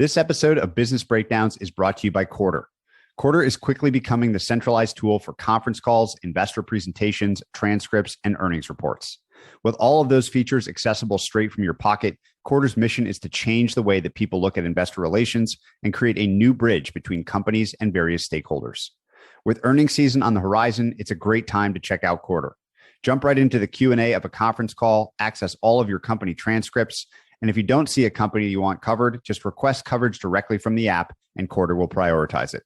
This episode of Business Breakdowns is brought to you by Quartr. Quartr is quickly becoming the centralized tool for conference calls, investor presentations, transcripts, and earnings reports. With all of those features accessible straight from your pocket, Quartr's mission is to change the way that people look at investor relations and create a new bridge between companies and various stakeholders. With earnings season on the horizon, it's a great time to check out Quartr. Jump right into the Q&A of a conference call, access all of your company transcripts, and if you don't see a company you want covered, just request coverage directly from the app and Quartr will prioritize it.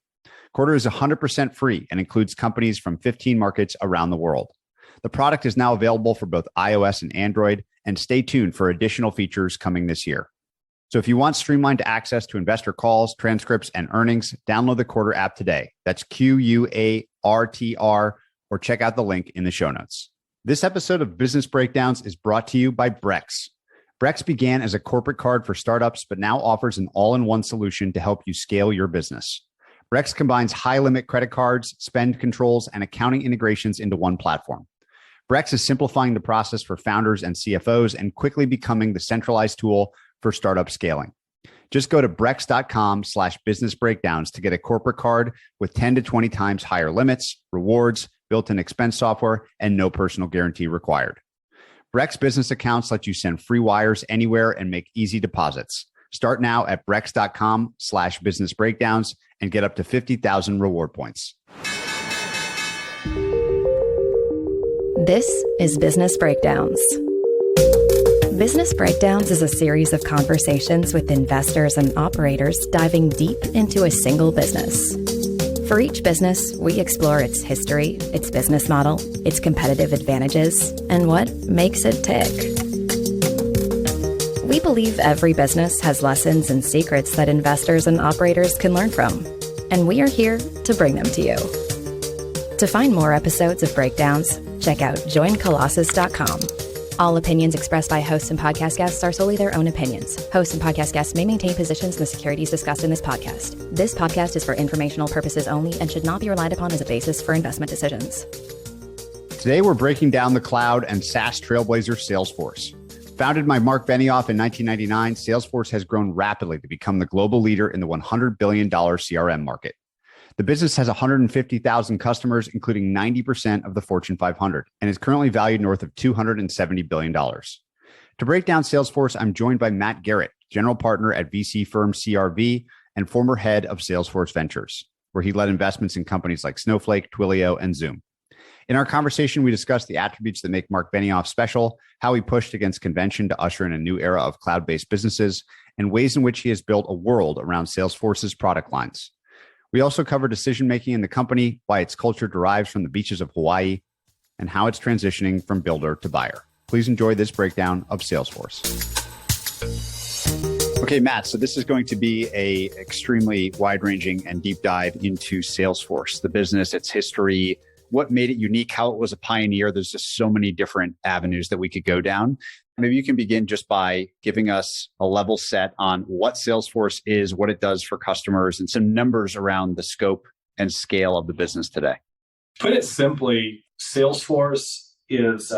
Quartr is 100% free and includes companies from 15 markets around the world. The product is now available for both iOS and Android, and stay tuned for additional features coming this year. So if you want streamlined access to investor calls, transcripts, and earnings, download the Quartr app today. That's Quartr, or check out the link in the show notes. This episode of Business Breakdowns is brought to you by Brex. Brex began as a corporate card for startups, but now offers an all-in-one solution to help you scale your business. Brex combines high-limit credit cards, spend controls, and accounting integrations into one platform. Brex is simplifying the process for founders and CFOs and quickly becoming the centralized tool for startup scaling. Just go to brex.com/businessbreakdowns to get a corporate card with 10 to 20 times higher limits, rewards, built-in expense software, and no personal guarantee required. Brex business accounts let you send free wires anywhere and make easy deposits. Start now at brex.com/businessbreakdowns and get up to 50,000 reward points. This is Business Breakdowns. Business Breakdowns is a series of conversations with investors and operators diving deep into a single business. For each business, we explore its history, its business model, its competitive advantages, and what makes it tick. We believe every business has lessons and secrets that investors and operators can learn from, and we are here to bring them to you. To find more episodes of Breakdowns, check out joincolossus.com. All opinions expressed by hosts and podcast guests are solely their own opinions. Hosts and podcast guests may maintain positions in the securities discussed in this podcast. This podcast is for informational purposes only and should not be relied upon as a basis for investment decisions. Today, we're breaking down the cloud and SaaS trailblazer Salesforce. Founded by Marc Benioff in 1999, Salesforce has grown rapidly to become the global leader in the $100 billion CRM market. The business has 150,000 customers, including 90% of the Fortune 500, and is currently valued north of $270 billion. To break down Salesforce, I'm joined by Matt Garratt, general partner at VC firm CRV and former head of Salesforce Ventures, where he led investments in companies like Snowflake, Twilio, and Zoom. In our conversation, we discussed the attributes that make Marc Benioff special, how he pushed against convention to usher in a new era of cloud-based businesses, and ways in which he has built a world around Salesforce's product lines. We also cover decision-making in the company, why its culture derives from the beaches of Hawaii, and how it's transitioning from builder to buyer. Please enjoy this breakdown of Salesforce. Okay, Matt, so this is going to be an extremely wide-ranging and deep dive into Salesforce, the business, its history, what made it unique, how it was a pioneer. There's just so many different avenues that we could go down. Maybe you can begin just by giving us a level set on what Salesforce is, what it does for customers, and some numbers around the scope and scale of the business today. Put it simply, Salesforce is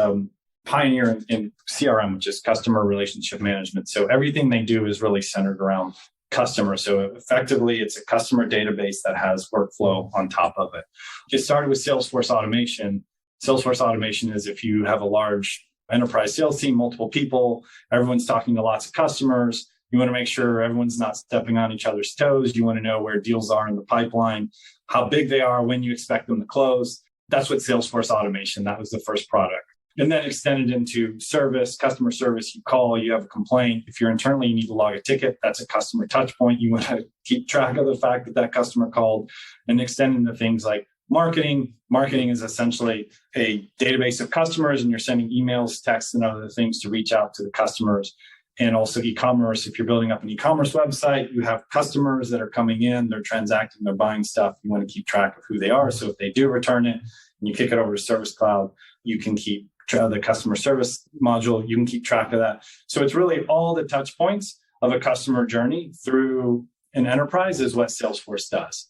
pioneer in CRM, which is customer relationship management. So everything they do is really centered around customers. So effectively, it's a customer database that has workflow on top of it. It started with Salesforce automation. Salesforce automation is if you have a large enterprise sales team, multiple people, everyone's talking to lots of customers. You want to make sure everyone's not stepping on each other's toes. You want to know where deals are in the pipeline, how big they are, when you expect them to close. That's what Salesforce automation, that was the first product. And then extended into service, customer service. You call, you have a complaint. If you're internally, you need to log a ticket. That's a customer touch point. You want to keep track of the fact that that customer called, and extend into things like marketing. Marketing is essentially a database of customers, and you're sending emails, texts, and other things to reach out to the customers. And also e-commerce. If you're building up an e-commerce website, you have customers that are coming in, they're transacting, they're buying stuff. You want to keep track of who they are. So if they do return it and you kick it over to Service Cloud, you can keep the customer service module, you can keep track of that. So it's really all the touch points of a customer journey through an enterprise is what Salesforce does.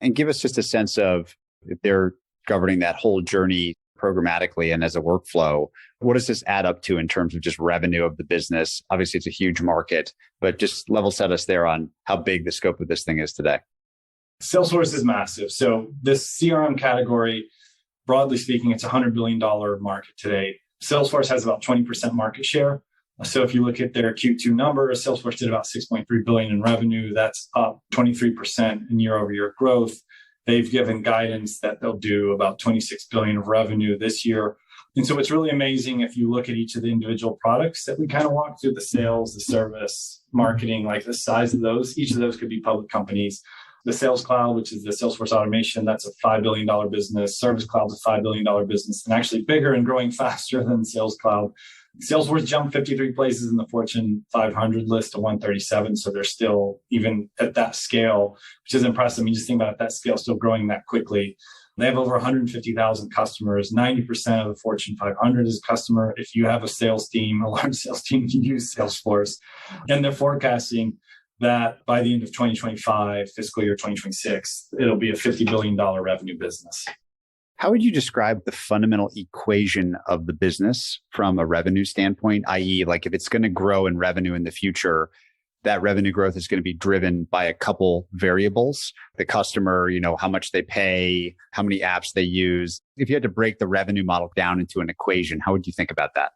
And give us just a sense of if they're governing that whole journey programmatically and as a workflow, what does this add up to in terms of just revenue of the business? Obviously, it's a huge market, but just level set us there on how big the scope of this thing is today. Salesforce is massive. So this CRM category, broadly speaking, it's a $100 billion market today. Salesforce has about 20% market share. So if you look at their Q2 numbers, Salesforce did about $6.3 billion in revenue. That's up 23% in year-over-year growth. They've given guidance that they'll do about $26 billion of revenue this year. And so it's really amazing if you look at each of the individual products that we kind of walk through, the sales, the service, marketing, like the size of those. Each of those could be public companies. The Sales Cloud, which is the Salesforce automation, that's a $5 billion business. Service Cloud is a $5 billion business, and actually bigger and growing faster than Sales Cloud. Salesforce jumped 53 places in the Fortune 500 list to 137. So they're still, even at that scale, which is impressive. I mean, just think about it, that scale still growing that quickly. They have over 150,000 customers. 90% of the Fortune 500 is a customer. If you have a sales team, a large sales team, you use Salesforce. And they're forecasting that by the end of 2025, fiscal year 2026, it'll be a $50 billion revenue business. How would you describe the fundamental equation of the business from a revenue standpoint, i.e., like if it's going to grow in revenue in the future, that revenue growth is going to be driven by a couple variables, the customer, how much they pay, how many apps they use. If you had to break the revenue model down into an equation, how would you think about that?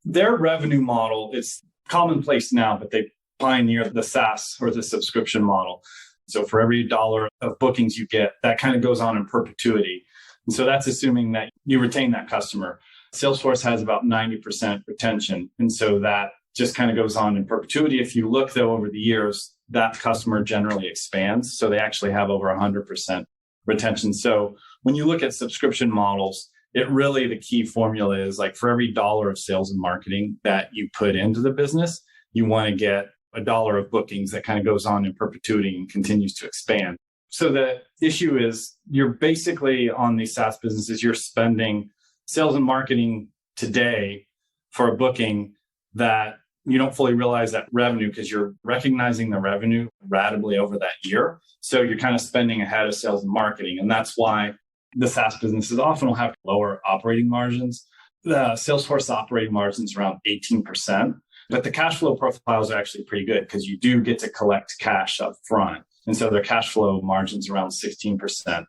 Their revenue model is commonplace now, but they pioneered the SaaS or the subscription model. So for every dollar of bookings you get, that kind of goes on in perpetuity. And so that's assuming that you retain that customer. Salesforce has about 90% retention. And so that just kind of goes on in perpetuity. If you look though over the years, that customer generally expands. So they actually have over 100% retention. So when you look at subscription models, the key formula is like for every dollar of sales and marketing that you put into the business, you want to get a dollar of bookings that kind of goes on in perpetuity and continues to expand. So the issue is you're basically on these SaaS businesses, you're spending sales and marketing today for a booking that you don't fully realize that revenue because you're recognizing the revenue ratably over that year. So you're kind of spending ahead of sales and marketing. And that's why the SaaS businesses often will have lower operating margins. The Salesforce operating margins around 18%. But the cash flow profiles are actually pretty good because you do get to collect cash up front. And so their cash flow margins around 16%.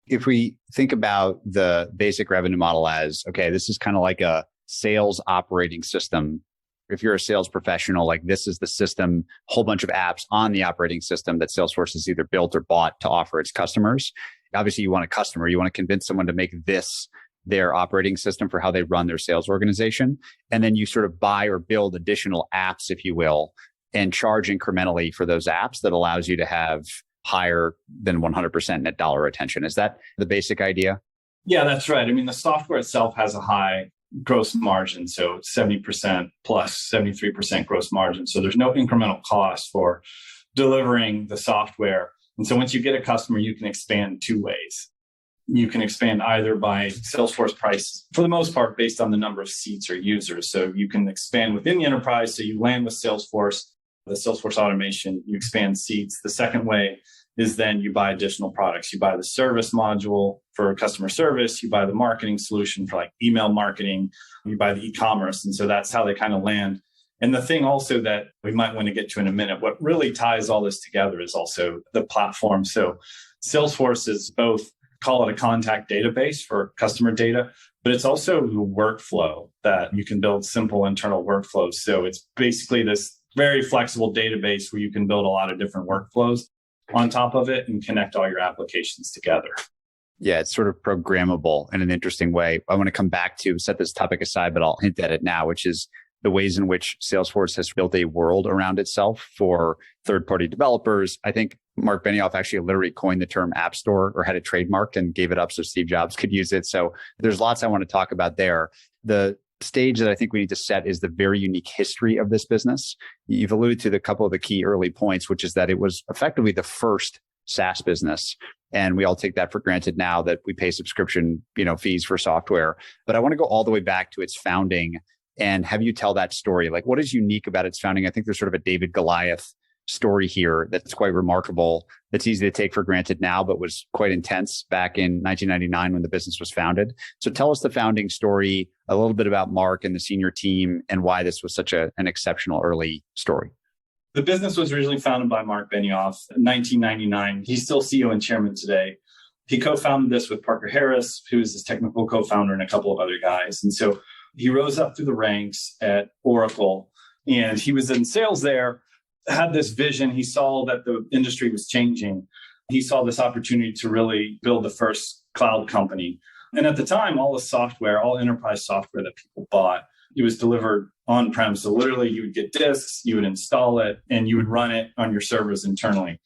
If we think about the basic revenue model as, okay, this is kind of like a sales operating system. If you're a sales professional, like this is the system, whole bunch of apps on the operating system that Salesforce has either built or bought to offer its customers. Obviously, you want a customer, you want to convince someone to make this their operating system for how they run their sales organization. And then you sort of buy or build additional apps, if you will, and charge incrementally for those apps that allows you to have higher than 100% net dollar retention. Is that the basic idea? Yeah, that's right. I mean, the software itself has a high gross margin. So 70% plus 73% gross margin. So there's no incremental cost for delivering the software. And so once you get a customer, you can expand two ways. You can expand either by Salesforce price, for the most part, based on the number of seats or users. So you can expand within the enterprise. So you land with Salesforce, the Salesforce automation, you expand seats. The second way is then you buy additional products. You buy the service module for customer service. You buy the marketing solution for like email marketing. You buy the e-commerce. And so that's how they kind of land. And the thing also that we might want to get to in a minute, what really ties all this together is also the platform. So Salesforce is both, call it a contact database for customer data, but it's also the workflow that you can build simple internal workflows. So it's basically this very flexible database where you can build a lot of different workflows on top of it and connect all your applications together. Yeah, it's sort of programmable in an interesting way. I want to come back to set this topic aside, but I'll hint at it now, which is the ways in which Salesforce has built a world around itself for third-party developers. I think Marc Benioff actually literally coined the term App Store or had it trademarked and gave it up so Steve Jobs could use it. So there's lots I want to talk about there. The stage that I think we need to set is the very unique history of this business. You've alluded to a couple of the key early points, which is that it was effectively the first SaaS business. And we all take that for granted now that we pay subscription, fees for software. But I want to go all the way back to its founding and have you tell that story. Like, what is unique about its founding? I think there's sort of a David Goliath story here that's quite remarkable. That's easy to take for granted now, but was quite intense back in 1999 when the business was founded. So tell us the founding story, a little bit about Marc and the senior team, and why this was such an exceptional early story. The business was originally founded by Marc Benioff in 1999. He's still CEO and chairman today. He co-founded this with Parker Harris, who is his technical co-founder, and a couple of other guys. And so he rose up through the ranks at Oracle, and he was in sales there, had this vision. He saw that the industry was changing. He saw this opportunity to really build the first cloud company. And at the time, all the software, all enterprise software that people bought, it was delivered on-prem. So literally you would get disks, you would install it, and you would run it on your servers internally.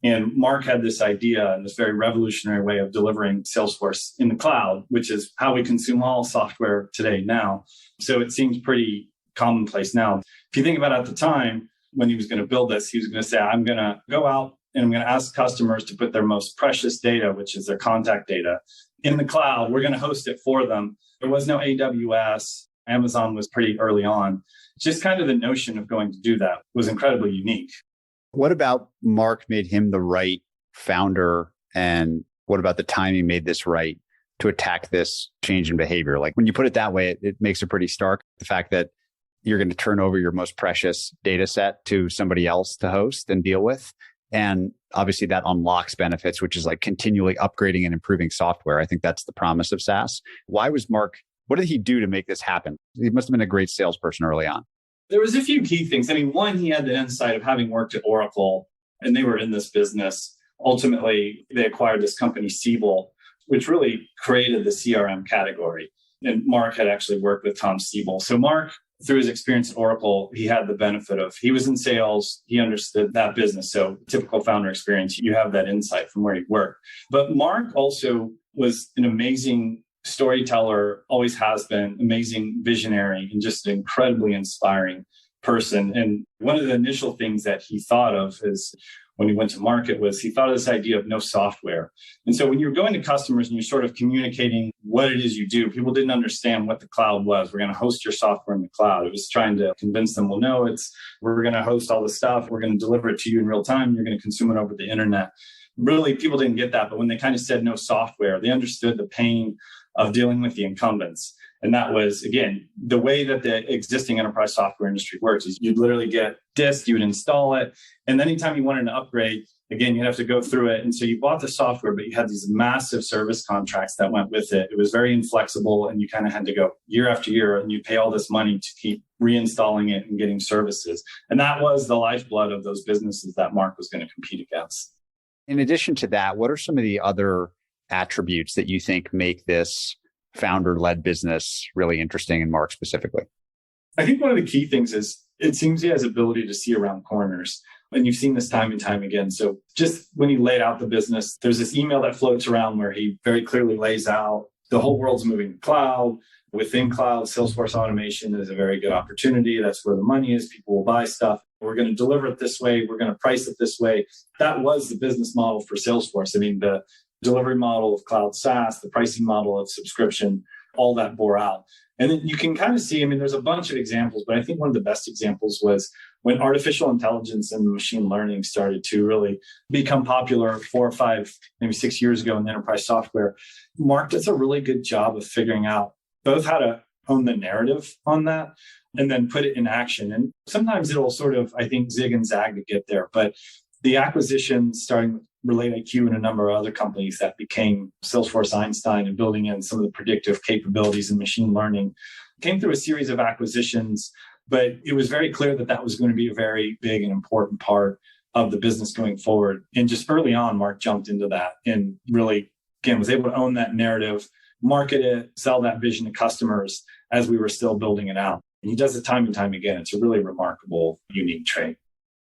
And Marc had this idea and this very revolutionary way of delivering Salesforce in the cloud, which is how we consume all software today now. So it seems pretty commonplace now. If you think about it at the time, when he was going to build this, he was going to say, I'm going to go out and I'm going to ask customers to put their most precious data, which is their contact data, in the cloud. We're going to host it for them. There was no AWS. Amazon was pretty early on. Just kind of the notion of going to do that was incredibly unique. What about Marc made him the right founder? And what about the time he made this right to attack this change in behavior? Like when you put it that way, it makes it pretty stark. The fact that you're going to turn over your most precious data set to somebody else to host and deal with. And obviously that unlocks benefits, which is like continually upgrading and improving software. I think that's the promise of SaaS. Why was Marc, what did he do to make this happen? He must have been a great salesperson early on. There was a few key things. I mean, one, he had the insight of having worked at Oracle, and they were in this business. Ultimately, they acquired this company, Siebel, which really created the CRM category. And Marc had actually worked with Tom Siebel. So Marc, through his experience at Oracle, he had the benefit of, he was in sales, he understood that business. So typical founder experience, you have that insight from where he worked. But Marc also was an amazing storyteller, always has been, amazing visionary, and just an incredibly inspiring person. And one of the initial things that he thought of is when he went to market was he thought of this idea of no software. And so when you're going to customers and you're sort of communicating what it is you do, people didn't understand what the cloud was. We're going to host your software in the cloud. It was trying to convince them, well, no, we're going to host all the stuff. We're going to deliver it to you in real time. You're going to consume it over the internet. Really, people didn't get that. But when they kind of said no software, they understood the pain of dealing with the incumbents. And that was, again, the way that the existing enterprise software industry works is you'd literally get disk, you would install it. And anytime you wanted to upgrade, again, you'd have to go through it. And so you bought the software, but you had these massive service contracts that went with it. It was very inflexible, and you kind of had to go year after year, and you pay all this money to keep reinstalling it and getting services. And that was the lifeblood of those businesses that Marc was going to compete against. In addition to that, what are some of the other attributes that you think make this founder-led business really interesting, and Marc specifically? I think one of the key things is it seems he has ability to see around corners. And you've seen this time and time again. So just when he laid out the business, there's this email that floats around where he very clearly lays out the whole world's moving to cloud. Within cloud, Salesforce automation is a very good opportunity. That's where the money is. People will buy stuff. We're going to deliver it this way. We're going to price it this way. That was the business model for Salesforce. I mean, the delivery model of cloud SaaS, the pricing model of subscription, all that bore out. And then you can kind of see, I mean, there's a bunch of examples, but I think one of the best examples was when artificial intelligence and machine learning started to really become popular 4 or 5, maybe 6 years ago in enterprise software. Marc does a really good job of figuring out both how to own the narrative on that and then put it in action. And sometimes it'll sort of, I think, zig and zag to get there. But the acquisition, starting with RelateIQ and a number of other companies that became Salesforce Einstein and building in some of the predictive capabilities in machine learning, came through a series of acquisitions. But it was very clear that that was going to be a very big and important part of the business going forward. And just early on, Marc jumped into that and really, again, was able to own that narrative, market it, sell that vision to customers as we were still building it out. And he does it time and time again. It's a really remarkable, unique trait.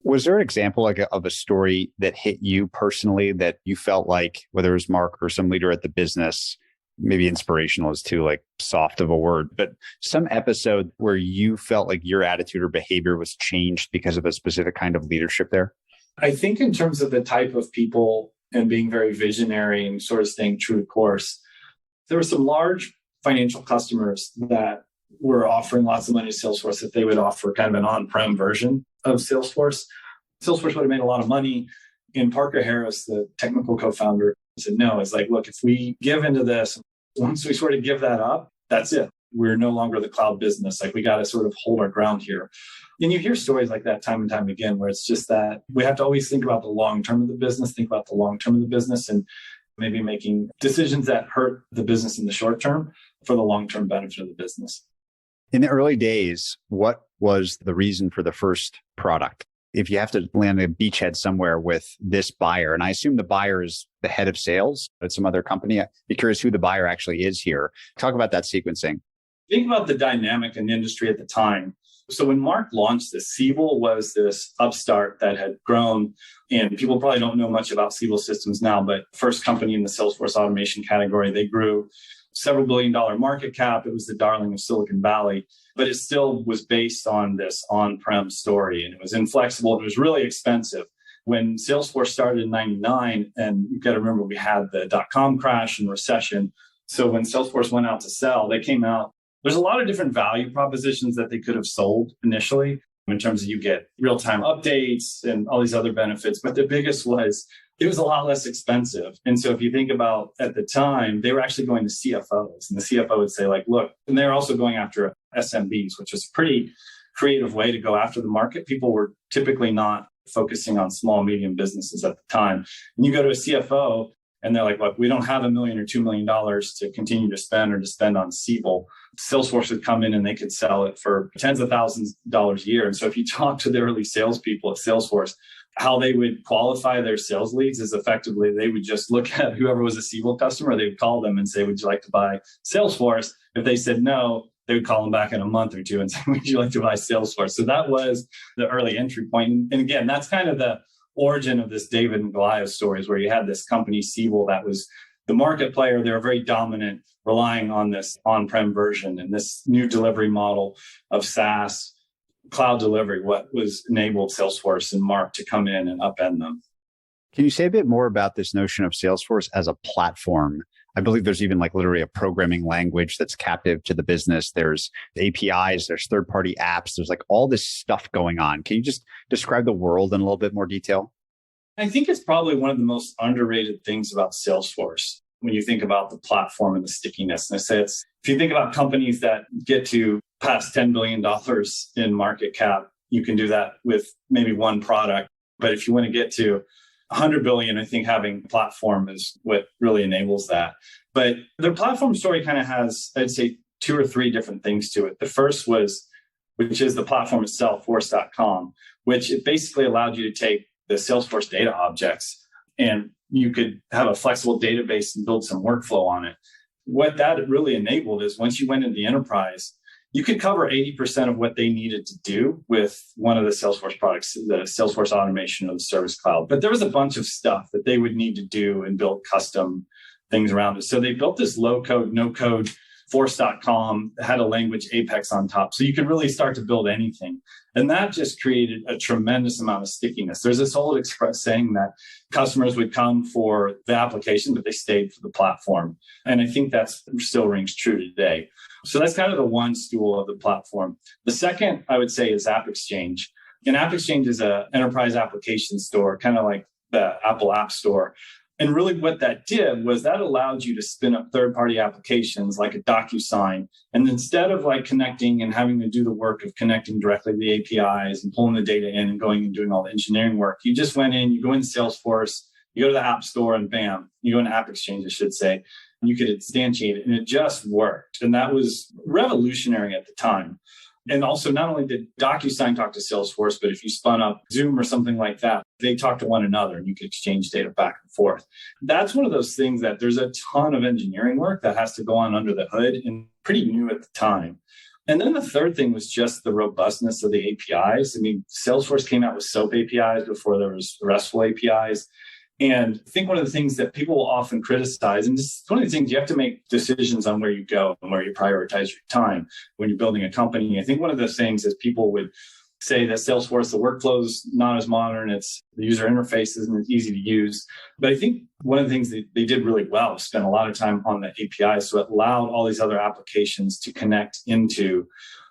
Was there an example of a story that hit you personally that you felt like, whether it was Marc or some leader at the business, maybe inspirational is too like soft of a word, but some episode where you felt like your attitude or behavior was changed because of a specific kind of leadership there? I think in terms of the type of people and being very visionary and sort of staying true to course, there were some large financial customers that were offering lots of money to Salesforce that they would offer kind of an on-prem version of Salesforce. Salesforce would have made a lot of money. And Parker Harris, the technical co-founder, said, no, it's like, look, if we give into this, once we sort of give that up, that's it. We're no longer the cloud business. Like we got to sort of hold our ground here. And you hear stories like that time and time again, where it's just that we have to always think about the long term of the business, and maybe making decisions that hurt the business in the short term for the long-term benefit of the business. In the early days, what was the reason for the first product? If you have to land a beachhead somewhere with this buyer, and I assume the buyer is the head of sales at some other company, I'd be curious who the buyer actually is here. Talk about that sequencing. Think about the dynamic in the industry at the time. So when Marc launched this, Siebel was this upstart that had grown, and people probably don't know much about Siebel Systems now, but first company in the Salesforce automation category. They grew several $billion market cap. It was the darling of Silicon Valley, but it still was based on this on-prem story, and it was inflexible. And it was really expensive. When Salesforce started in 99, and you've got to remember, we had the dot-com crash and recession. So when Salesforce went out to sell, they came out. There's a lot of different value propositions that they could have sold initially in terms of you get real-time updates and all these other benefits. But the biggest was it was a lot less expensive. And so if you think about at the time, they were actually going to CFOs, and the CFO would say like, look, and they're also going after SMBs, which is a pretty creative way to go after the market. People were typically not focusing on small, medium businesses at the time. And you go to a CFO and they're like, look, we don't have $1 million or $2 million to continue to spend or to spend on Siebel. Salesforce would come in and they could sell it for tens of thousands of dollars a year. And so if you talk to the early salespeople at Salesforce, how they would qualify their sales leads is effectively they would just look at whoever was a Siebel customer. They would call them and say, would you like to buy Salesforce? If they said no, they would call them back in a month or two and say, would you like to buy Salesforce? So that was the early entry point. And again, that's kind of the origin of this David and Goliath stories, where you had this company, Siebel, that was the market player. They were very dominant, relying on this on-prem version and this new delivery model of SaaS cloud delivery, what was enabled Salesforce and Marc to come in and upend them. Can you say a bit more about this notion of Salesforce as a platform? I believe there's even like literally a programming language that's captive to the business. There's APIs, there's third-party apps, there's like all this stuff going on. Can you just describe the world in a little bit more detail? I think it's probably one of the most underrated things about Salesforce when you think about the platform and the stickiness. And I say it's, if you think about companies that get to past $10 billion in market cap, you can do that with maybe one product. But if you want to get to 100 billion, I think having a platform is what really enables that. But the platform story kind of has, I'd say, 2 or 3 different things to it. The first was, which is the platform itself, force.com, which it basically allowed you to take the Salesforce data objects and you could have a flexible database and build some workflow on it. What that really enabled is once you went into the enterprise, you could cover 80% of what they needed to do with one of the Salesforce products, the Salesforce automation or the Service Cloud. But there was a bunch of stuff that they would need to do and build custom things around it. So they built this low code, no code force.com, had a language Apex on top. So you could really start to build anything. And that just created a tremendous amount of stickiness. There's this old express saying that customers would come for the application, but they stayed for the platform. And I think that still rings true today. So that's kind of the one stool of the platform. The second, I would say, is App Exchange. And App Exchange is an enterprise application store, kind of like the Apple App Store. And really what that did was that allowed you to spin up third-party applications like a DocuSign. And instead of like connecting and having to do the work of connecting directly to the APIs and pulling the data in and going and doing all the engineering work, you just went in, you go into Salesforce, you go to the App Store, and bam, you go into App Exchange, I should say, and you could instantiate it. And it just worked. And that was revolutionary at the time. And also, not only did DocuSign talk to Salesforce, but if you spun up Zoom or something like that, they talk to one another and you could exchange data back and forth. That's one of those things that there's a ton of engineering work that has to go on under the hood and pretty new at the time. And then the third thing was just the robustness of the APIs. I mean, Salesforce came out with SOAP APIs before there was RESTful APIs. And I think one of the things that people will often criticize, and this is one of the things you have to make decisions on where you go and where you prioritize your time when you're building a company. I think one of the things is people would say that Salesforce, the workflow's not as modern, it's the user interface isn't as easy to use. But I think one of the things that they did really well was spend a lot of time on the APIs. So it allowed all these other applications to connect into,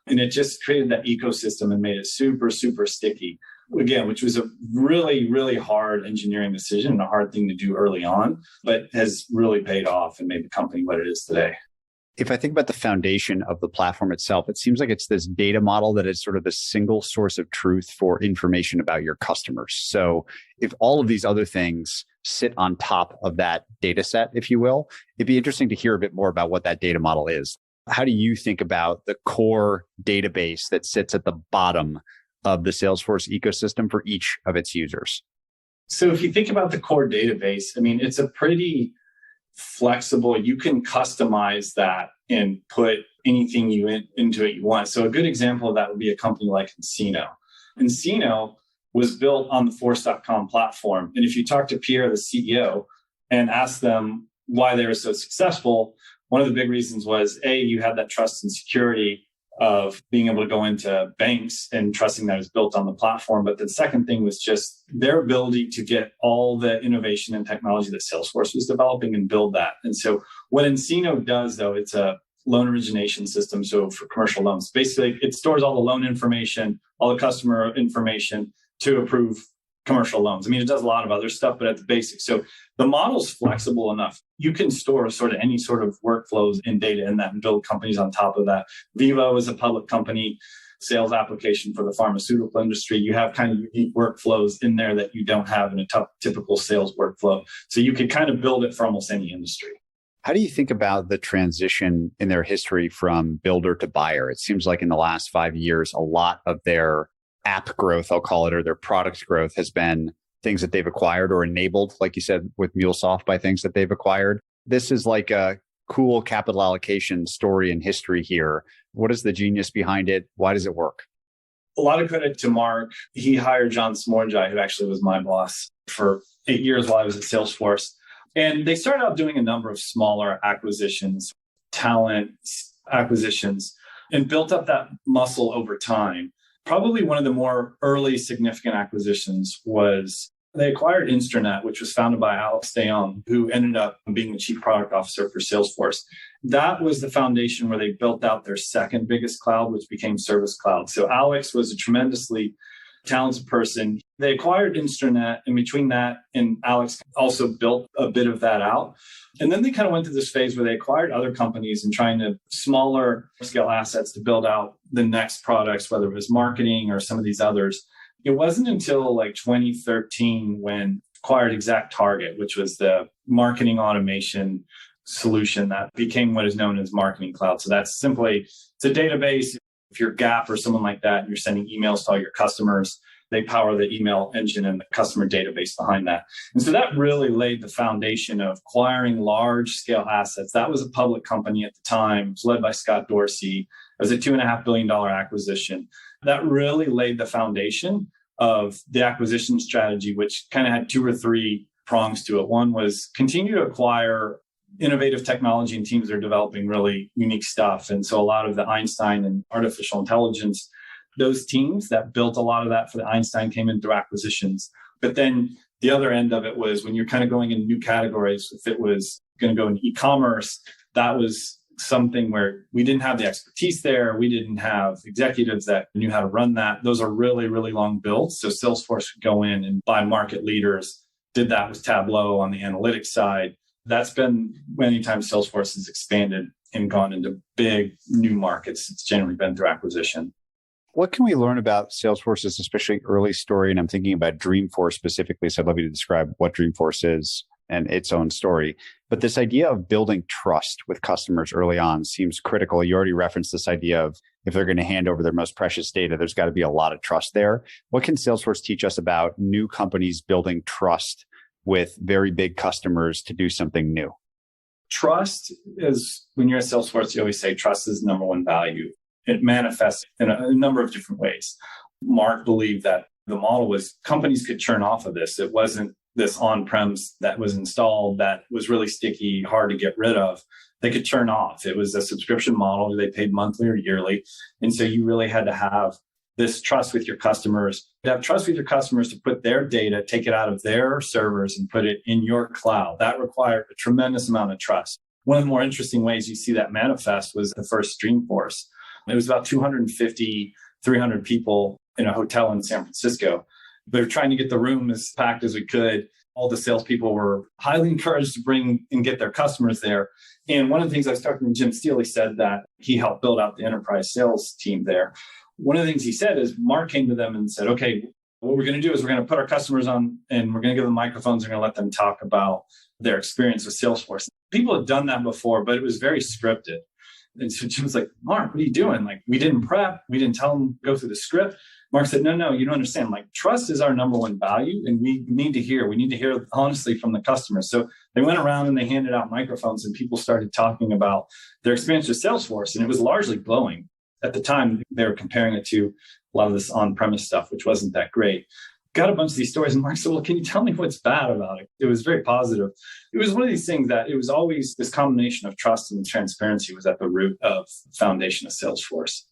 and it just created that ecosystem and made it super, super sticky. again, which was a really, really hard engineering decision and a hard thing to do early on, but has really paid off and made the company what it is today. If I think about the foundation of the platform itself, it seems like it's this data model that is sort of the single source of truth for information about your customers. So if all of these other things sit on top of that data set, if you will, it'd be interesting to hear a bit more about what that data model is. How do you think about the core database that sits at the bottom of the Salesforce ecosystem for each of its users? So if you think about the core database, I mean, it's a pretty flexible, you can customize that and put anything into it you want. So a good example of that would be a company like Encino. Encino was built on the Force.com platform. And if you talk to Pierre, the CEO, and ask them why they were so successful, one of the big reasons was, A, you had that trust and security of being able to go into banks and trusting that it was built on the platform. But the second thing was just their ability to get all the innovation and technology that Salesforce was developing and build that. And so what Encino does, though, it's a loan origination system. So for commercial loans, basically it stores all the loan information, all the customer information to approve commercial loans. I mean, it does a lot of other stuff, but at the basics. So the model's flexible enough. You can store sort of any sort of workflows and data in that and build companies on top of that. Vivo is a public company, sales application for the pharmaceutical industry. You have kind of unique workflows in there that you don't have in a typical sales workflow. So you could kind of build it for almost any industry. How do you think about the transition in their history from builder to buyer? It seems like in the last 5 years, a lot of their app growth, I'll call it, or their product growth has been things that they've acquired or enabled, like you said, with MuleSoft by things that they've acquired. This is like a cool capital allocation story and history here. What is the genius behind it? Why does it work? A lot of credit to Mark. He hired John Smorjai, who actually was my boss for 8 years while I was at Salesforce. And they started out doing a number of smaller acquisitions, talent acquisitions, and built up that muscle over time. Probably one of the more early significant acquisitions was they acquired Instranet, which was founded by Alex DeYoung, who ended up being the chief product officer for Salesforce. That was the foundation where they built out their second biggest cloud, which became Service Cloud. So Alex was a tremendously talented person. They acquired Instranet, and between that and Alex also built a bit of that out. And then they kind of went through this phase where they acquired other companies and trying to smaller scale assets to build out the next products, whether it was marketing or some of these others. It wasn't until like 2013 when acquired ExactTarget, which was the marketing automation solution that became what is known as Marketing Cloud. So that's simply, it's a database. If you're Gap or someone like that, and you're sending emails to all your customers, they power the email engine and the customer database behind that. And so that really laid the foundation of acquiring large scale assets. That was a public company at the time. It was led by Scott Dorsey. It was a $2.5 billion acquisition. That really laid the foundation of the acquisition strategy, which kind of had 2 or 3 prongs to it. One was continue to acquire innovative technology and teams that are developing really unique stuff. And so a lot of the Einstein and artificial intelligence, those teams that built a lot of that for the Einstein came in through acquisitions. But then the other end of it was when you're kind of going into new categories, if it was going to go into e-commerce, that was something where we didn't have the expertise there. We didn't have executives that knew how to run that. Those are really, really long builds. So Salesforce could go in and buy market leaders, did that with Tableau on the analytics side. That's been many times Salesforce has expanded and gone into big new markets. It's generally been through acquisition. What can we learn about Salesforce's especially early story? And I'm thinking about Dreamforce specifically. So I'd love you to describe what Dreamforce is and its own story. But this idea of building trust with customers early on seems critical. You already referenced this idea of if they're going to hand over their most precious data, there's got to be a lot of trust there. What can Salesforce teach us about new companies building trust with very big customers to do something new? Trust is, when you're at Salesforce, you always say trust is number one value. It manifests in a number of different ways. Mark believed that the model was companies could churn off of this. It wasn't this on-premise that was installed that was really sticky, hard to get rid of. They could churn off. It was a subscription model. They paid monthly or yearly. And so you really had to have this trust with your customers. To have trust with your customers to put their data, take it out of their servers and put it in your cloud. That required a tremendous amount of trust. One of the more interesting ways you see that manifest was the first Dreamforce. It was about 250, 300 people in a hotel in San Francisco. they were trying to get the room as packed as we could. All the salespeople were highly encouraged to bring and get their customers there. And one of the things I was talking to Jim Steele, he said that he helped build out the enterprise sales team there. One of the things he said is Mark came to them and said, okay, what we're going to do is we're going to put our customers on and we're going to give them microphones. We're going to let them talk about their experience with Salesforce. People had done that before, but it was very scripted. And so Jim was like, Mark, what are you doing? Like, we didn't prep. We didn't tell them go through the script. Mark said, no, you don't understand. Like, trust is our number one value. And we need to hear honestly from the customers. So they went around and they handed out microphones and people started talking about their experience with Salesforce. And it was largely glowing. At the time, they were comparing it to a lot of this on-premise stuff, which wasn't that great. Got a bunch of these stories. And Mark said, well, can you tell me what's bad about it? It was very positive. It was one of these things that it was always this combination of trust and transparency was at the root of the foundation of Salesforce.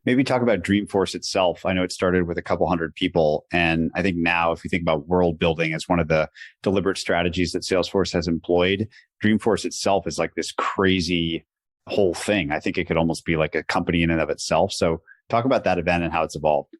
Maybe talk about Dreamforce itself. I know it started with a couple hundred people. And I think now, if you think about world building as one of the deliberate strategies that Salesforce has employed, Dreamforce itself is like this crazy whole thing. I think it could almost be like a company in and of itself. So talk about that event and how it's evolved.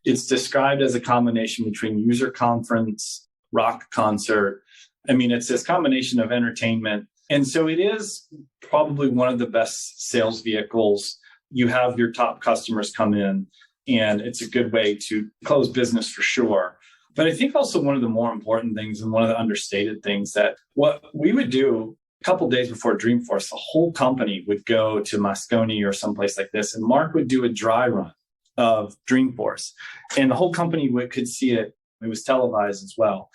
It's described as a combination between user conference, rock concert. I mean, it's this combination of entertainment. And so it is probably one of the best sales vehicles. You have your top customers come in, and it's a good way to close business for sure. But I think also one of the more important things and one of the understated things that what we would do a couple of days before Dreamforce, the whole company would go to Moscone or someplace like this, and Mark would do a dry run of Dreamforce. And the whole company could see it. It was televised as well.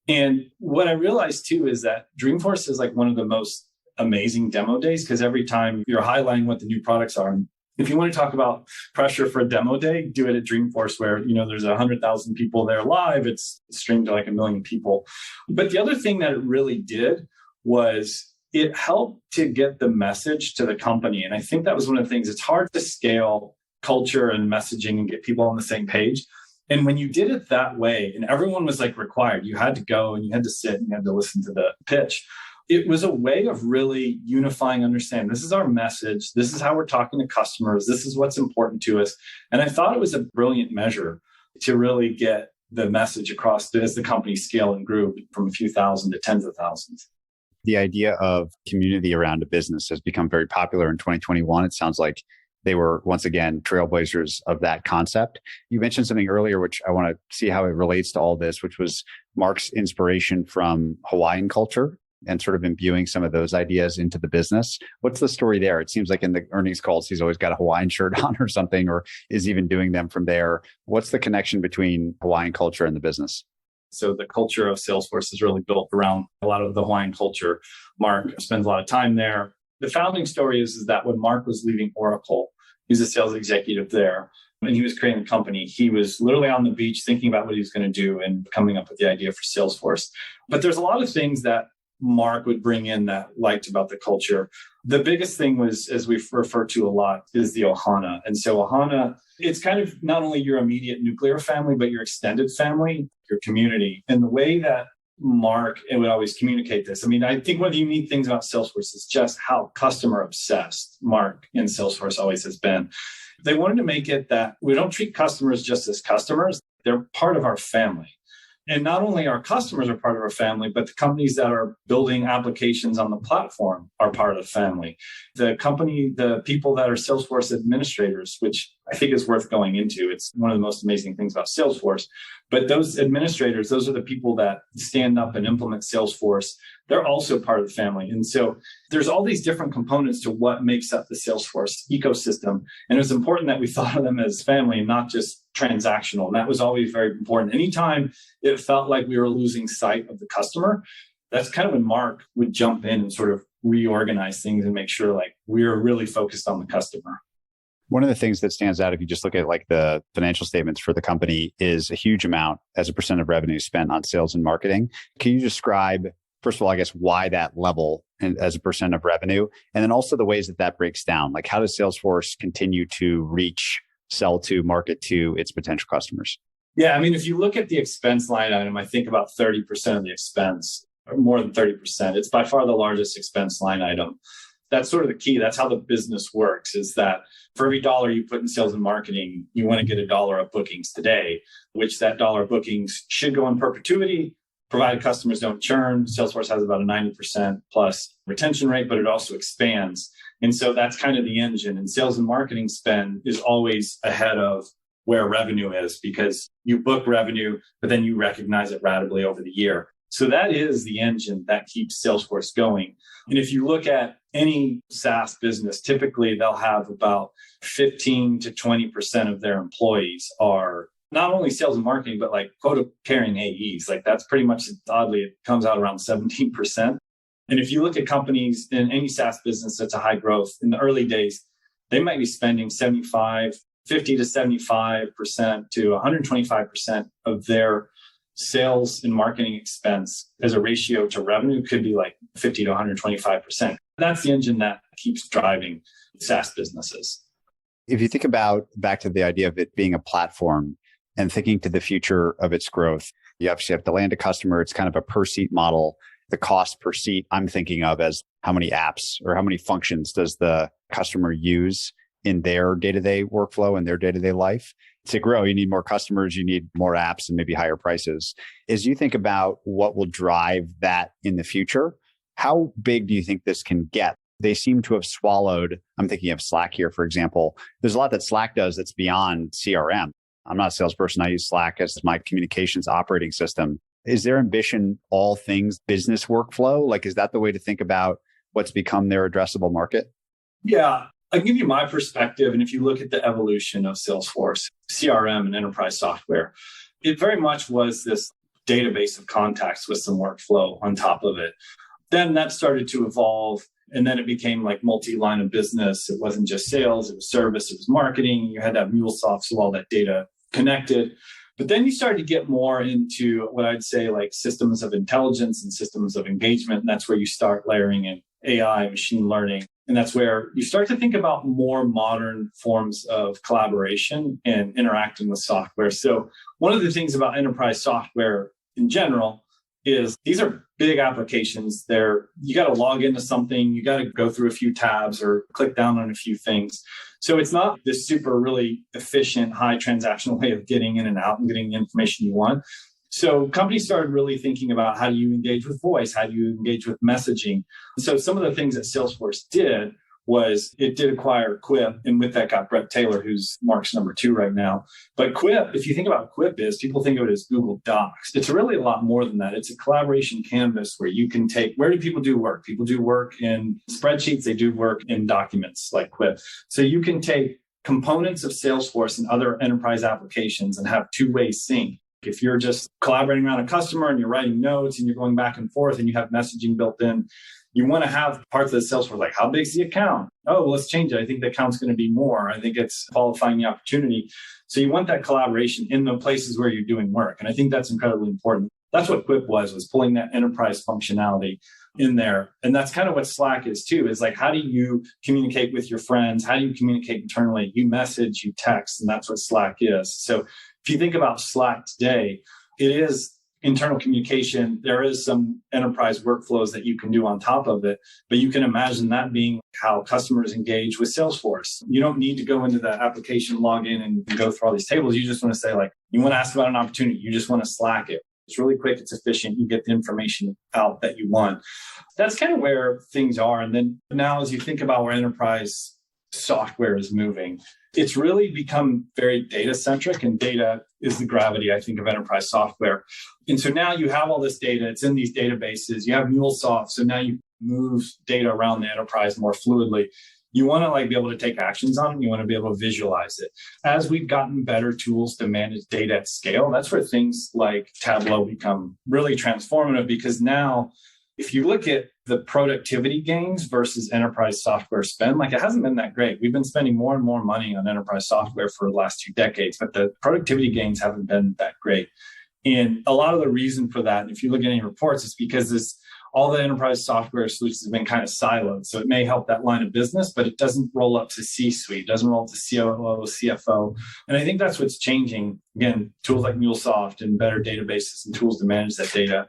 And what I realized too is that Dreamforce is like one of the most amazing demo days because every time you're highlighting what the new products are. If you want to talk about pressure for a demo day, do it at Dreamforce where, there's 100,000 people there live. It's streamed to like 1 million people. But the other thing that it really did was it helped to get the message to the company. And I think that was one of the things. It's hard to scale culture and messaging and get people on the same page. And when you did it that way, and everyone was like required, you had to go and you had to sit and you had to listen to the pitch. It was a way of really unifying, understand this is our message. This is how we're talking to customers. This is what's important to us. And I thought it was a brilliant measure to really get the message across as the company scaled and grew from a few thousand to tens of thousands. The idea of community around a business has become very popular in 2021. It sounds like they were, once again, trailblazers of that concept. You mentioned something earlier, which I want to see how it relates to all this, which was Mark's inspiration from Hawaiian culture and sort of imbuing some of those ideas into the business. What's the story there? It seems like in the earnings calls, he's always got a Hawaiian shirt on or something, or is even doing them from there. What's the connection between Hawaiian culture and the business? So the culture of Salesforce is really built around a lot of the Hawaiian culture. Mark spends a lot of time there. The founding story is that when Mark was leaving Oracle, he was a sales executive there, and he was creating the company. He was literally on the beach thinking about what he was going to do and coming up with the idea for Salesforce. But there's a lot of things that Mark would bring in that liked about the culture. The biggest thing was, as we refer to a lot, is the Ohana. And so Ohana, it's kind of not only your immediate nuclear family, but your extended family, your community. And the way that Mark would always communicate this. I mean, I think one of the unique things about Salesforce is just how customer obsessed Mark in Salesforce always has been. They wanted to make it that we don't treat customers just as customers. They're part of our family. And not only our customers are part of our family, but the companies that are building applications on the platform are part of the family. The people that are Salesforce administrators, which I think is worth going into. It's one of the most amazing things about Salesforce. But those administrators, those are the people that stand up and implement Salesforce. They're also part of the family. And so there's all these different components to what makes up the Salesforce ecosystem. And it was important that we thought of them as family and not just transactional. And that was always very important. Anytime it felt like we were losing sight of the customer, that's kind of when Mark would jump in and sort of reorganize things and make sure like we were really focused on the customer. One of the things that stands out, if you just look at like the financial statements for the company, is a huge amount as a percent of revenue spent on sales and marketing. Can you describe, first of all, I guess, why that level as a percent of revenue? And then also the ways that that breaks down. Like how does Salesforce continue to reach, sell to, market to its potential customers? Yeah, I mean, if you look at the expense line item, I think about 30% of the expense, or more than 30%. It's by far the largest expense line item. that's sort of the key. That's how the business works, is that for every dollar you put in sales and marketing, you want to get $1 of bookings today, which that dollar of bookings should go in perpetuity, provided customers don't churn. Salesforce has about a 90% plus retention rate, but it also expands. And so that's kind of the engine. And sales and marketing spend is always ahead of where revenue is, because you book revenue, but then you recognize it ratably over the year. So that is the engine that keeps Salesforce going. And if you look at any SaaS business, typically they'll have about 15 to 20% of their employees are not only sales and marketing, but like quota carrying AEs. Like that's pretty much, oddly, it comes out around 17%. And if you look at companies in any SaaS business that's a high growth, in the early days, they might be spending 50 to 75% to 125% of their sales and marketing expense as a ratio to revenue, could be like 50 to 125%. That's the engine that keeps driving SaaS businesses. If you think about back to the idea of it being a platform and thinking to the future of its growth, you obviously have to land a customer. It's kind of a per seat model. The cost per seat I'm thinking of as how many apps or how many functions does the customer use in their day-to-day workflow and their day-to-day life. To grow, you need more customers, you need more apps and maybe higher prices. As you think about what will drive that in the future, how big do you think this can get? They seem to have swallowed, I'm thinking of Slack here, for example. There's a lot that Slack does that's beyond CRM. I'm not a salesperson. I use Slack as my communications operating system. Is their ambition all things business workflow? Like, is that the way to think about what's become their addressable market? Yeah. I'll give you my perspective. And if you look at the evolution of Salesforce, CRM and enterprise software, it very much was this database of contacts with some workflow on top of it. Then that started to evolve. And then it became like multi-line of business. It wasn't just sales, it was service, it was marketing. You had to have MuleSoft, so all that data connected. But then you started to get more into what I'd say like systems of intelligence and systems of engagement. And that's where you start layering in AI, machine learning. And that's where you start to think about more modern forms of collaboration and interacting with software. So one of the things about enterprise software in general is these are big applications. You got to log into something, you got to go through a few tabs or click down on a few things. So it's not this super really efficient, high transactional way of getting in and out and getting the information you want. So companies started really thinking about how do you engage with voice? How do you engage with messaging? So some of the things that Salesforce did was it did acquire Quip, and with that got Brett Taylor, who's Marc's number 2 right now. But Quip, if you think about Quip, people think of it as Google Docs. It's really a lot more than that. It's a collaboration canvas where you can take, where do people do work? People do work in spreadsheets, they do work in documents like Quip. So you can take components of Salesforce and other enterprise applications and have two-way sync. If you're just collaborating around a customer and you're writing notes and you're going back and forth and you have messaging built in, you want to have parts of the Salesforce like, how big's the account? Oh, well, let's change it. I think the account's going to be more. I think it's qualifying the opportunity. So you want that collaboration in the places where you're doing work. And I think that's incredibly important. That's what Quip was pulling that enterprise functionality in there. And that's kind of what Slack is too, is like, how do you communicate with your friends? How do you communicate internally? You message, you text, and that's what Slack is. So if you think about Slack today, it is internal communication. There is some enterprise workflows that you can do on top of it, but you can imagine that being how customers engage with Salesforce. You don't need to go into the application, log in and go through all these tables. You just want to say like, you want to ask about an opportunity. You just want to Slack it. It's really quick. It's efficient. You get the information out that you want. That's kind of where things are. And then now as you think about where enterprise software is moving, it's really become very data centric, and data is the gravity, I think, of enterprise software. And so now you have all this data, it's in these databases, you have MuleSoft. So now you move data around the enterprise more fluidly. You want to be able to take actions on it. You want to be able to visualize it. As we've gotten better tools to manage data at scale, that's where things like Tableau become really transformative, because now if you look at the productivity gains versus enterprise software spend, it hasn't been that great. We've been spending more and more money on enterprise software for the last 2 decades, but the productivity gains haven't been that great. And a lot of the reason for that, if you look at any reports, is because all the enterprise software solutions have been kind of siloed. So it may help that line of business, but it doesn't roll up to C-suite, doesn't roll up to COO, CFO. And I think that's what's changing. Again, tools like MuleSoft and better databases and tools to manage that data.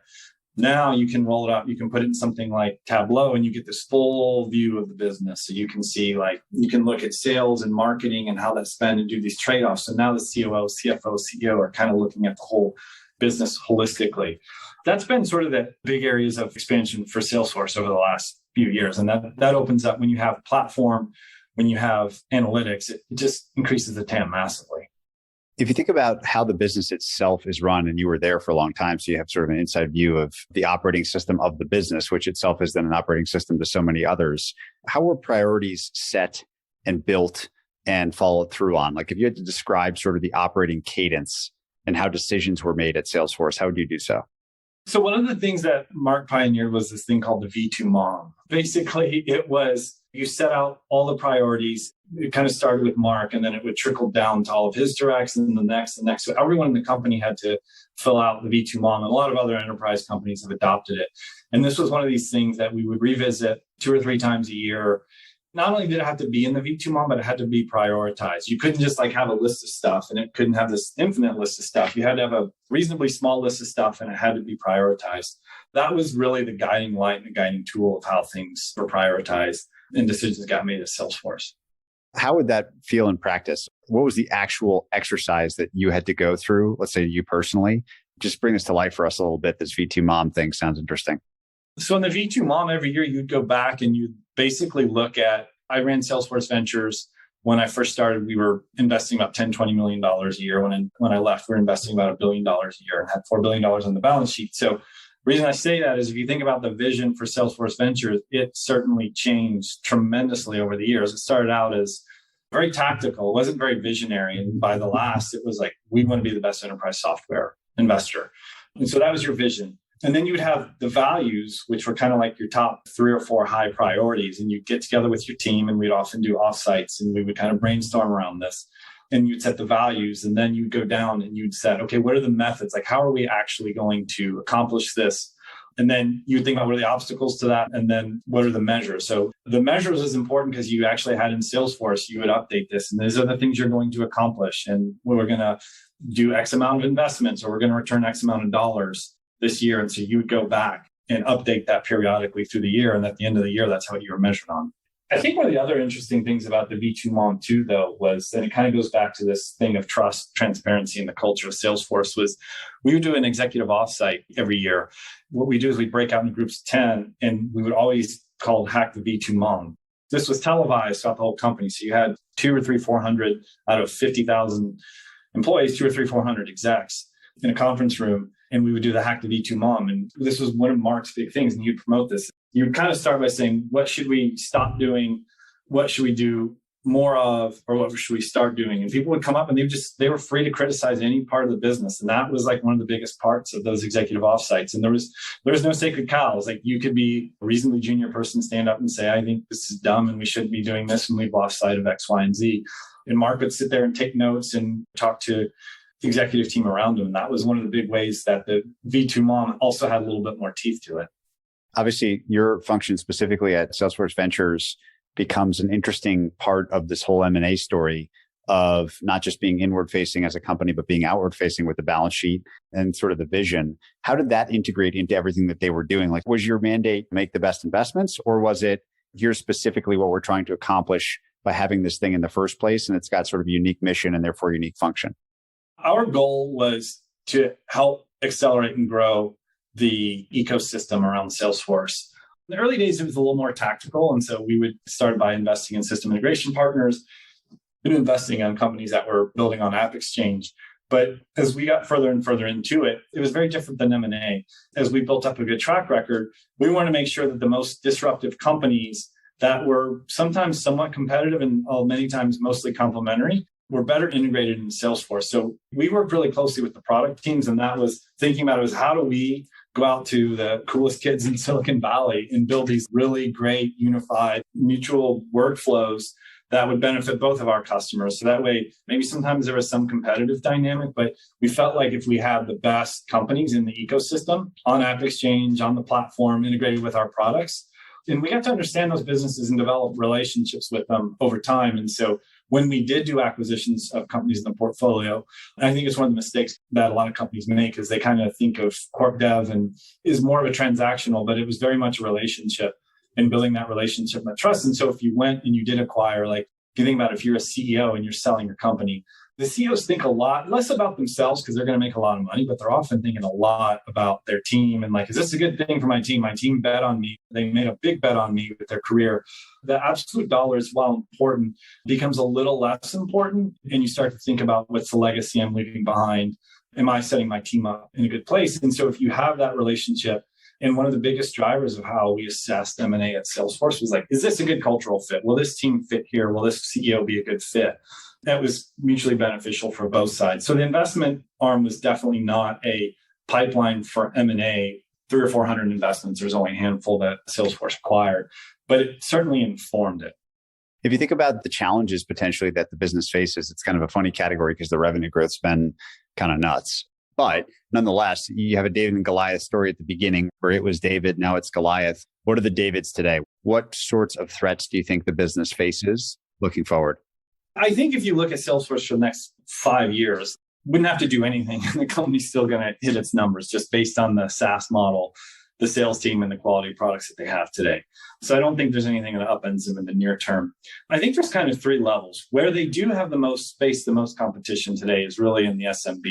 Now you can roll it up. You can put it in something like Tableau and you get this full view of the business. So you can see you can look at sales and marketing and how that's spent and do these trade-offs. So now the COO, CFO, CEO are kind of looking at the whole business holistically. That's been sort of the big areas of expansion for Salesforce over the last few years. And that opens up when you have a platform, when you have analytics, it just increases the TAM massively. If you think about how the business itself is run, and you were there for a long time, so you have sort of an inside view of the operating system of the business, which itself is then an operating system to so many others. How were priorities set and built and followed through on? Like if you had to describe sort of the operating cadence and how decisions were made at Salesforce, how would you do so? So one of the things that Marc pioneered was this thing called the V2 MOM. Basically, it was you set out all the priorities. It kind of started with Marc, and then it would trickle down to all of his directs, and the next. So everyone in the company had to fill out the V2 MOM, and a lot of other enterprise companies have adopted it. And this was one of these things that we would revisit 2 or 3 times a year. Not only did it have to be in the V2 MOM, but it had to be prioritized. You couldn't just have a list of stuff, and it couldn't have this infinite list of stuff. You had to have a reasonably small list of stuff, and it had to be prioritized. That was really the guiding light and the guiding tool of how things were prioritized and decisions got made at Salesforce. How would that feel in practice? What was the actual exercise that you had to go through? Let's say you personally. Just bring this to life for us a little bit. This V2 MOM thing sounds interesting. So in the V2 MOM, every year you'd go back and you'd basically look at, I ran Salesforce Ventures. When I first started, we were investing about $10, $20 million a year. When I left, we were investing about $1 billion a year and had $4 billion on the balance sheet. So the reason I say that is if you think about the vision for Salesforce Ventures, it certainly changed tremendously over the years. It started out as very tactical. It wasn't very visionary. And by the last, it was like, we want to be the best enterprise software investor. And so that was your vision. And then you would have the values, which were kind of like your top 3 or 4 high priorities. And you'd get together with your team, and we'd often do offsites, and we would kind of brainstorm around this. And you'd set the values, and then you'd go down and you'd set, okay, what are the methods? Like, how are we actually going to accomplish this? And then you would think about what are the obstacles to that? And then what are the measures? So the measures is important because you actually had in Salesforce, you would update this. And these are the things you're going to accomplish. And we're going to do X amount of investments, or we're going to return X amount of dollars this year. And so you would go back and update that periodically through the year. And at the end of the year, that's how you were measured on. I think one of the other interesting things about the V2 MOM too, though, was, and it kind of goes back to this thing of trust, transparency, and the culture of Salesforce, was we would do an executive offsite every year. What we do is we break out in groups of 10, and we would always call Hack the V2 MOM. This was televised throughout the whole company. So you had 200 or 300, 400 out of 50,000 employees, 200 or 300, 400 execs in a conference room. And we would do the Hack the V2 MOM. And this was one of Marc's big things. And he'd promote this. You would kind of start by saying, what should we stop doing? What should we do more of? Or what should we start doing? And people would come up and they were free to criticize any part of the business. And that was like one of the biggest parts of those executive offsites. And there was no sacred cows. Like, you could be a reasonably junior person, stand up and say, I think this is dumb and we shouldn't be doing this, and we've lost sight of X, Y, and Z. And Marc would sit there and take notes and talk to the executive team around him. And that was one of the big ways that the V2 MOM also had a little bit more teeth to it. Obviously, your function specifically at Salesforce Ventures becomes an interesting part of this whole M&A story of not just being inward facing as a company, but being outward facing with the balance sheet and sort of the vision. How did that integrate into everything that they were doing? Like, was your mandate make the best investments, or was it here's specifically what we're trying to accomplish by having this thing in the first place, and it's got sort of a unique mission and therefore unique function? Our goal was to help accelerate and grow the ecosystem around Salesforce. In the early days, it was a little more tactical. And so we would start by investing in system integration partners and investing on companies that were building on AppExchange. But as we got further and further into it, it was very different than M&A. As we built up a good track record, we wanted to make sure that the most disruptive companies that were sometimes somewhat competitive and many times mostly complementary were better integrated in Salesforce. So we worked really closely with the product teams, and that was thinking about it was how do we go out to the coolest kids in Silicon Valley and build these really great unified mutual workflows that would benefit both of our customers. So that way, maybe sometimes there was some competitive dynamic, but we felt like if we had the best companies in the ecosystem on AppExchange, on the platform, integrated with our products, and we got to understand those businesses and develop relationships with them over time. And so when we did do acquisitions of companies in the portfolio, I think it's one of the mistakes that a lot of companies make is they kind of think of corp dev and is more of a transactional, but it was very much a relationship and building that relationship and that trust. And so if you went and you did acquire, like if you think about if you're a CEO and you're selling your company, the CEOs think a lot less about themselves because they're going to make a lot of money, but they're often thinking a lot about their team and like, is this a good thing for my team? My team bet on me. They made a big bet on me with their career. The absolute dollars, while important, becomes a little less important. And you start to think about what's the legacy I'm leaving behind? Am I setting my team up in a good place? And so if you have that relationship, and one of the biggest drivers of how we assessed M&A at Salesforce was like, is this a good cultural fit? Will this team fit here? Will this CEO be a good fit? That was mutually beneficial for both sides. So the investment arm was definitely not a pipeline for M&A, 300 or 400 investments. There's only a handful that Salesforce acquired, but it certainly informed it. If you think about the challenges potentially that the business faces, it's kind of a funny category because the revenue growth's been kind of nuts. But nonetheless, you have a David and Goliath story at the beginning where it was David, now it's Goliath. What are the Davids today? What sorts of threats do you think the business faces looking forward? I think if you look at Salesforce for the next 5 years, wouldn't have to do anything. And the company's still going to hit its numbers just based on the SaaS model, the sales team, and the quality of products that they have today. So I don't think there's anything that upends them in the near term. I think there's kind of 3 levels. Where they do have the most space, the most competition today is really in the SMB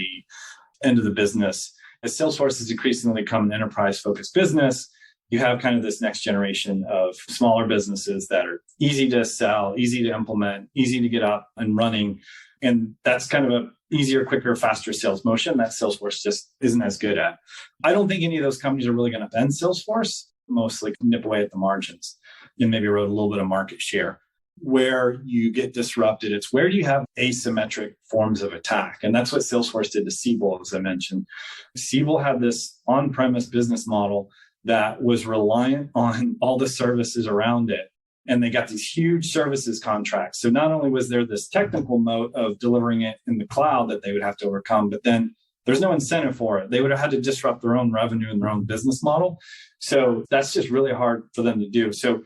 end of the business. As Salesforce has increasingly become an enterprise-focused business, you have kind of this next generation of smaller businesses that are easy to sell, easy to implement, easy to get up and running. And that's kind of a easier, quicker, faster sales motion that Salesforce just isn't as good at. I don't think any of those companies are really going to bend Salesforce, mostly nip away at the margins and maybe erode a little bit of market share. Where you get disrupted, it's where you have asymmetric forms of attack. And that's what Salesforce did to Siebel, as I mentioned. Siebel had this on-premise business model that was reliant on all the services around it. And they got these huge services contracts. So not only was there this technical moat of delivering it in the cloud that they would have to overcome, but then there's no incentive for it. They would have had to disrupt their own revenue and their own business model. So that's just really hard for them to do. So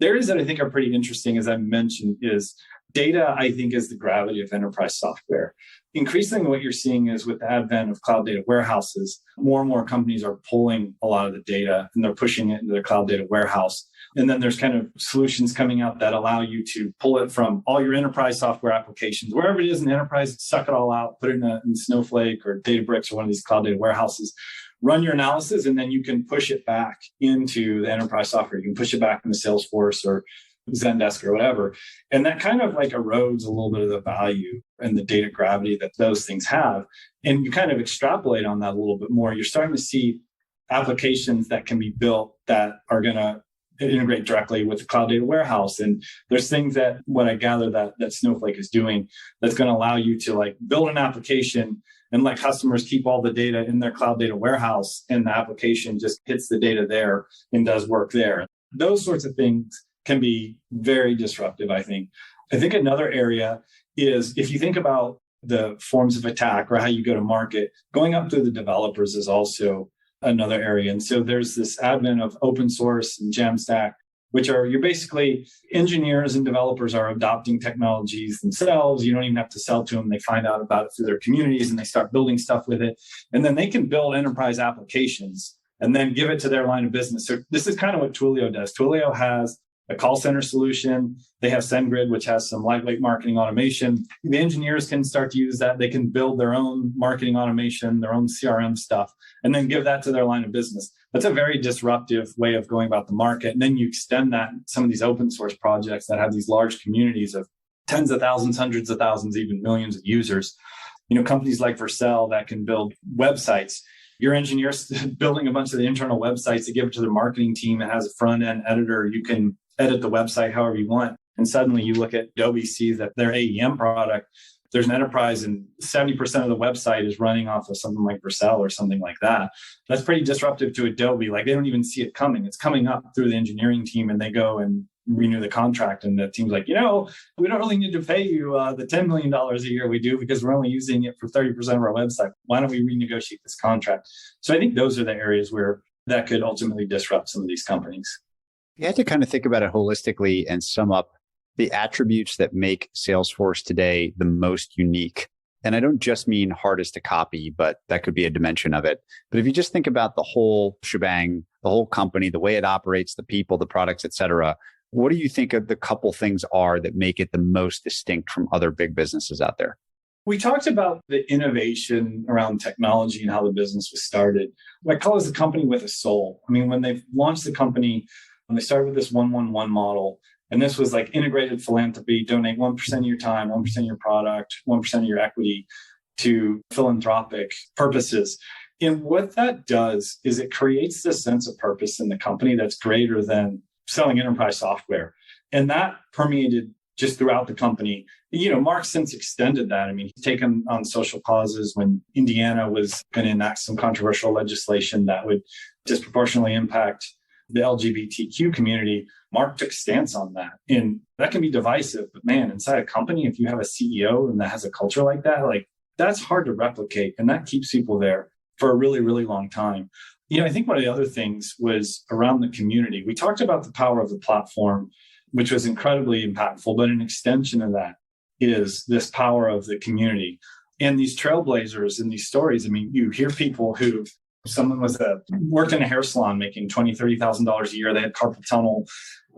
areas that I think are pretty interesting, as I mentioned, is data, I think, is the gravity of enterprise software. Increasingly, what you're seeing is with the advent of cloud data warehouses, more and more companies are pulling a lot of the data and they're pushing it into their cloud data warehouse. And then there's kind of solutions coming out that allow you to pull it from all your enterprise software applications, wherever it is in the enterprise, suck it all out, put it in Snowflake or Databricks or one of these cloud data warehouses, run your analysis, and then you can push it back into the enterprise software. You can push it back into Salesforce or Zendesk or whatever. And that kind of like erodes a little bit of the value and the data gravity that those things have. And you kind of extrapolate on that a little bit more. You're starting to see applications that can be built that are going to integrate directly with the cloud data warehouse. And there's things that what I gather that Snowflake is doing that's going to allow you to like build an application and let customers keep all the data in their cloud data warehouse, and the application just hits the data there and does work there. Those sorts of things can be very disruptive, I think. I think another area is if you think about the forms of attack or how you go to market, going up through the developers is also another area. And so there's this advent of open source and Jamstack, which are you're basically engineers and developers are adopting technologies themselves. You don't even have to sell to them. They find out about it through their communities and they start building stuff with it. And then they can build enterprise applications and then give it to their line of business. So this is kind of what Twilio does. Twilio has a call center solution. They have SendGrid, which has some lightweight marketing automation. The engineers can start to use that. They can build their own marketing automation, their own CRM stuff, and then give that to their line of business. That's a very disruptive way of going about the market. And then you extend that some of these open source projects that have these large communities of tens of thousands, hundreds of thousands, even millions of users. Companies like Vercel that can build websites. Your engineers building a bunch of the internal websites to give it to the marketing team. It has a front end editor. You can edit the website however you want. And suddenly you look at Adobe sees that their AEM product, there's an enterprise and 70% of the website is running off of something like Vercel or something like that. That's pretty disruptive to Adobe. Like they don't even see it coming. It's coming up through the engineering team and they go and renew the contract. And the team's like, we don't really need to pay you the $10 million a year we do because we're only using it for 30% of our website. Why don't we renegotiate this contract? So I think those are the areas where that could ultimately disrupt some of these companies. You had to kind of think about it holistically and sum up the attributes that make Salesforce today the most unique? And I don't just mean hardest to copy, but that could be a dimension of it. But if you just think about the whole shebang, the whole company, the way it operates, the people, the products, et cetera, what do you think of the couple things are that make it the most distinct from other big businesses out there? We talked about the innovation around technology and how the business was started. I call this a company with a soul. I mean, when they launched the company, when they started with this 1-1-1 model, and this was like integrated philanthropy, donate 1% of your time, 1% of your product, 1% of your equity to philanthropic purposes. And what that does is it creates this sense of purpose in the company that's greater than selling enterprise software. And that permeated just throughout the company. You know, Marc since extended that. I mean, he's taken on social causes when Indiana was going to enact some controversial legislation that would disproportionately impact the LGBTQ community. Marc took a stance on that. And that can be divisive, but man, inside a company, if you have a CEO and that has a culture like that, like that's hard to replicate. And that keeps people there for a really, really long time. You know, I think one of the other things was around the community. We talked about the power of the platform, which was incredibly impactful, but an extension of that is this power of the community. And these trailblazers and these stories, I mean, you hear people who, someone worked in a hair salon making $20,000, $30,000 a year. They had carpal tunnel.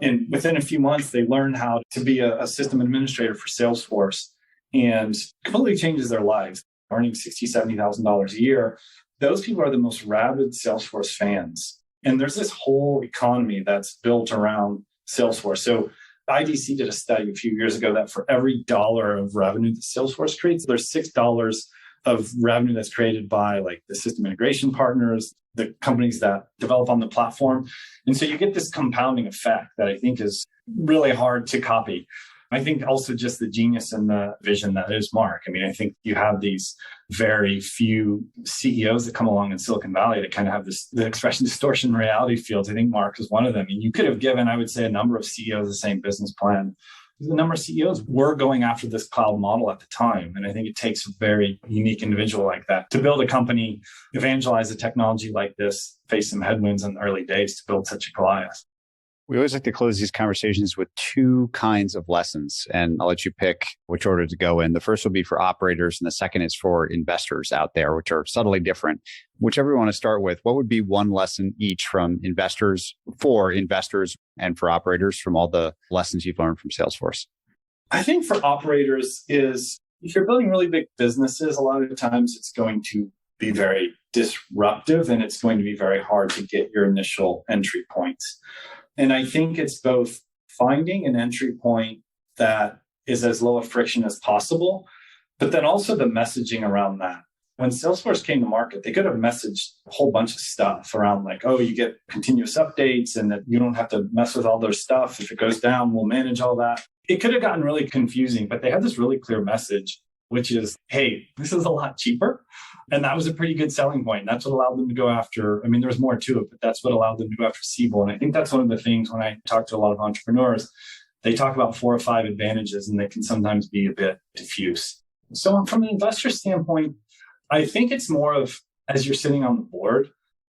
And within a few months, they learned how to be a system administrator for Salesforce and completely changes their lives, earning $60,000, $70,000 a year. Those people are the most rabid Salesforce fans. And there's this whole economy that's built around Salesforce. So IDC did a study a few years ago that for every dollar of revenue that Salesforce creates, there's $6 of revenue that's created by like the system integration partners, the companies that develop on the platform. And so you get this compounding effect that I think is really hard to copy. I think also just the genius and the vision that is Marc. I mean, I think you have these very few CEOs that come along in Silicon Valley that kind of have the expression distortion reality fields. I think Marc is one of them. And you could have given, I would say, a number of CEOs the same business plan. The number of CEOs were going after this cloud model at the time. And I think it takes a very unique individual like that to build a company, evangelize a technology like this, face some headwinds in the early days to build such a Goliath. We always like to close these conversations with two kinds of lessons, and I'll let you pick which order to go in. The first will be for operators, and the second is for investors out there, which are subtly different. Whichever you want to start with, what would be one lesson each from investors, for investors, and for operators from all the lessons you've learned from Salesforce? I think for operators is, if you're building really big businesses, a lot of the times it's going to be very disruptive and it's going to be very hard to get your initial entry points. And I think it's both finding an entry point that is as low a friction as possible, but then also the messaging around that. When Salesforce came to market, they could have messaged a whole bunch of stuff around like, oh, you get continuous updates and that you don't have to mess with all their stuff. If it goes down, we'll manage all that. It could have gotten really confusing, but they had this really clear message, which is, hey, this is a lot cheaper. And that was a pretty good selling point. That's what allowed them to go after, I mean, there's more to it, but that's what allowed them to go after Siebel. And I think that's one of the things when I talk to a lot of entrepreneurs, they talk about 4 or 5 advantages and they can sometimes be a bit diffuse. So from an investor standpoint, I think it's more of, as you're sitting on the board,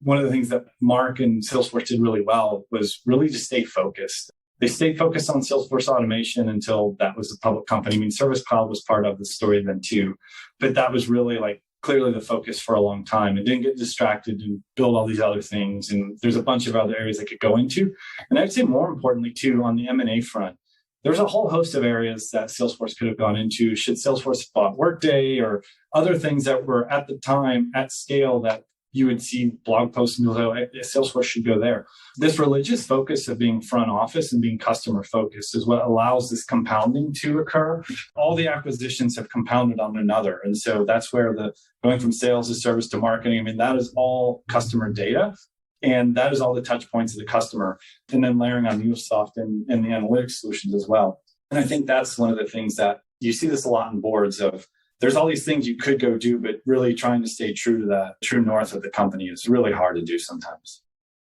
one of the things that Marc and Salesforce did really well was really to stay focused. They stayed focused on Salesforce automation until that was a public company. I mean, Service Cloud was part of the story then too, but that was really like clearly the focus for a long time. It didn't get distracted and build all these other things. And there's a bunch of other areas they could go into. And I'd say more importantly too, on the M&A front, there's a whole host of areas that Salesforce could have gone into. Should Salesforce have bought Workday or other things that were at the time at scale that you would see blog posts and go, Salesforce should go there. This religious focus of being front office and being customer focused is what allows this compounding to occur. All the acquisitions have compounded on another. And so that's where the going from sales to service to marketing, I mean, that is all customer data. And that is all the touch points of the customer. And then layering on MuleSoft and the analytics solutions as well. And I think that's one of the things that you see this a lot in boards of, there's all these things you could go do, but really trying to stay true to that true north of the company is really hard to do sometimes.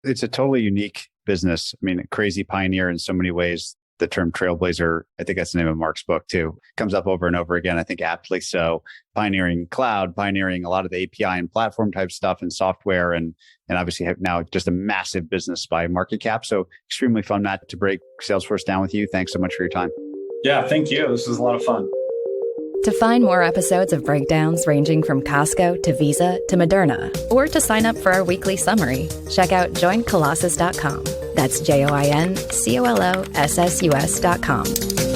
It's a totally unique business. I mean, a crazy pioneer in so many ways. The term trailblazer, I think that's the name of Marc's book too, comes up over and over again. I think aptly so. Pioneering cloud, pioneering a lot of the API and platform type stuff and software, and obviously have now just a massive business by market cap. So extremely fun, Matt, to break Salesforce down with you. Thanks so much for your time. Yeah, thank you. This was a lot of fun. To find more episodes of Breakdowns ranging from Costco to Visa to Moderna, or to sign up for our weekly summary, check out joincolossus.com. That's JoinColossus.com.